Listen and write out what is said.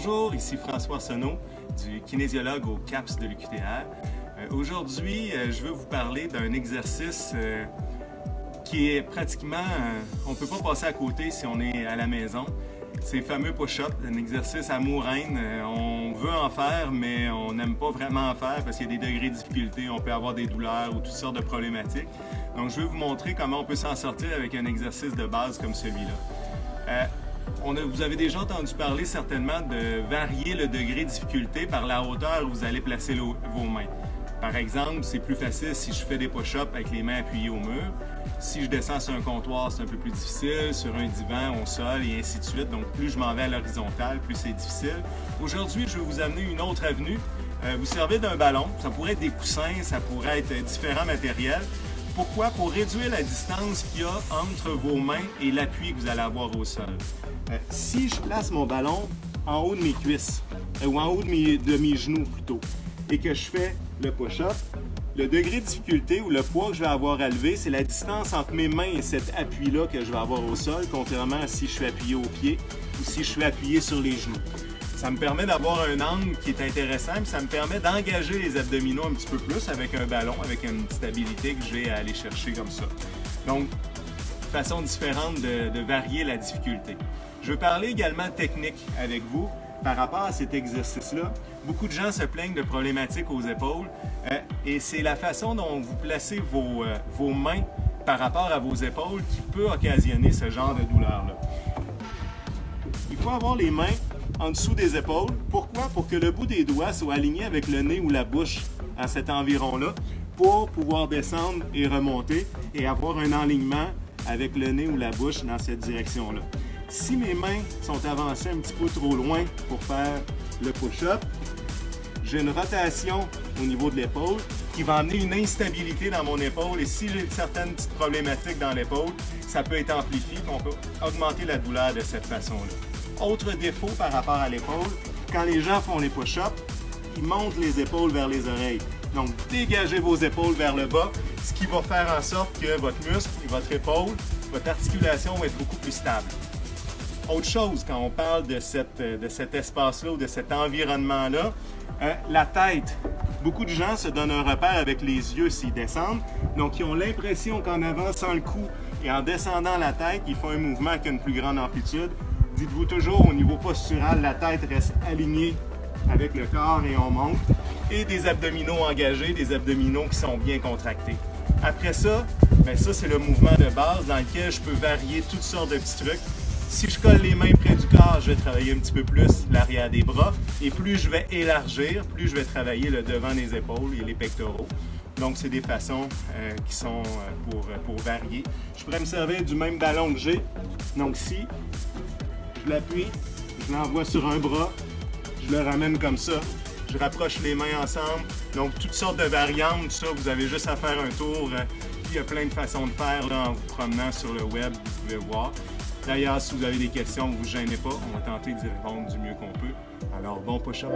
Bonjour, ici François Arsenault, du kinésiologue au CAPS de l'UQTR. Aujourd'hui, je veux vous parler d'un exercice qui est pratiquement, on ne peut pas passer à côté si on est à la maison. C'est le fameux push-up, un exercice à mouraine. On veut en faire, mais on n'aime pas vraiment en faire parce qu'il y a des degrés de difficulté, on peut avoir des douleurs ou toutes sortes de problématiques. Donc, je vais vous montrer comment on peut s'en sortir avec un exercice de base comme celui-là. Vous avez déjà entendu parler certainement de varier le degré de difficulté par la hauteur où vous allez placer vos mains. Par exemple, c'est plus facile si je fais des push-ups avec les mains appuyées au mur. Si je descends sur un comptoir, c'est un peu plus difficile, sur un divan, au sol et ainsi de suite. Donc, plus je m'en vais à l'horizontale, plus c'est difficile. Aujourd'hui, je vais vous amener une autre avenue. Vous servez d'un ballon, ça pourrait être des coussins, ça pourrait être différents matériels. Pourquoi? Pour réduire la distance qu'il y a entre vos mains et l'appui que vous allez avoir au sol. Si je place mon ballon en haut de mes cuisses, ou en haut de mes genoux plutôt, et que je fais le push-up, le degré de difficulté ou le poids que je vais avoir à lever, c'est la distance entre mes mains et cet appui-là que je vais avoir au sol, contrairement à si je suis appuyé au pied ou si je suis appuyé sur les genoux. Ça me permet d'avoir un angle qui est intéressant, puis ça me permet d'engager les abdominaux un petit peu plus avec un ballon, avec une stabilité que j'ai à aller chercher comme ça. Donc, façon différente de varier la difficulté. Je veux parler également technique avec vous par rapport à cet exercice-là. Beaucoup de gens se plaignent de problématiques aux épaules et c'est la façon dont vous placez vos mains par rapport à vos épaules qui peut occasionner ce genre de douleur-là. Il faut avoir les mains en dessous des épaules. Pourquoi? Pour que le bout des doigts soit aligné avec le nez ou la bouche à cet environ-là pour pouvoir descendre et remonter et avoir un alignement avec le nez ou la bouche dans cette direction-là. Si mes mains sont avancées un petit peu trop loin pour faire le push-up, j'ai une rotation au niveau de l'épaule qui va amener une instabilité dans mon épaule et si j'ai certaines petites problématiques dans l'épaule, ça peut être amplifié et on peut augmenter la douleur de cette façon-là. Autre défaut par rapport à l'épaule, quand les gens font les push-ups, ils montent les épaules vers les oreilles. Donc, dégagez vos épaules vers le bas, ce qui va faire en sorte que votre muscle et votre épaule, votre articulation va être beaucoup plus stable. Autre chose, quand on parle de cet espace-là ou de cet environnement-là, la tête. Beaucoup de gens se donnent un repère avec les yeux s'ils descendent. Donc, ils ont l'impression qu'en avançant le cou et en descendant la tête, ils font un mouvement qui a une plus grande amplitude. Dites-vous toujours, au niveau postural, la tête reste alignée avec le corps et on monte. Et des abdominaux engagés, des abdominaux qui sont bien contractés. Après ça, ça c'est le mouvement de base dans lequel je peux varier toutes sortes de petits trucs. Si je colle les mains près du corps, je vais travailler un petit peu plus l'arrière des bras. Et plus je vais élargir, plus je vais travailler le devant des épaules et les pectoraux. Donc, c'est des façons qui sont pour varier. Je pourrais me servir du même ballon que j'ai. Donc, si je l'appuie, je l'envoie sur un bras, je le ramène comme ça. Je rapproche les mains ensemble. Donc, toutes sortes de variantes, tout ça, vous avez juste à faire un tour. Il y a plein de façons de faire là, en vous promenant sur le web, vous pouvez voir. D'ailleurs, si vous avez des questions, ne vous gênez pas. On va tenter d'y répondre du mieux qu'on peut. Alors, bon push-up!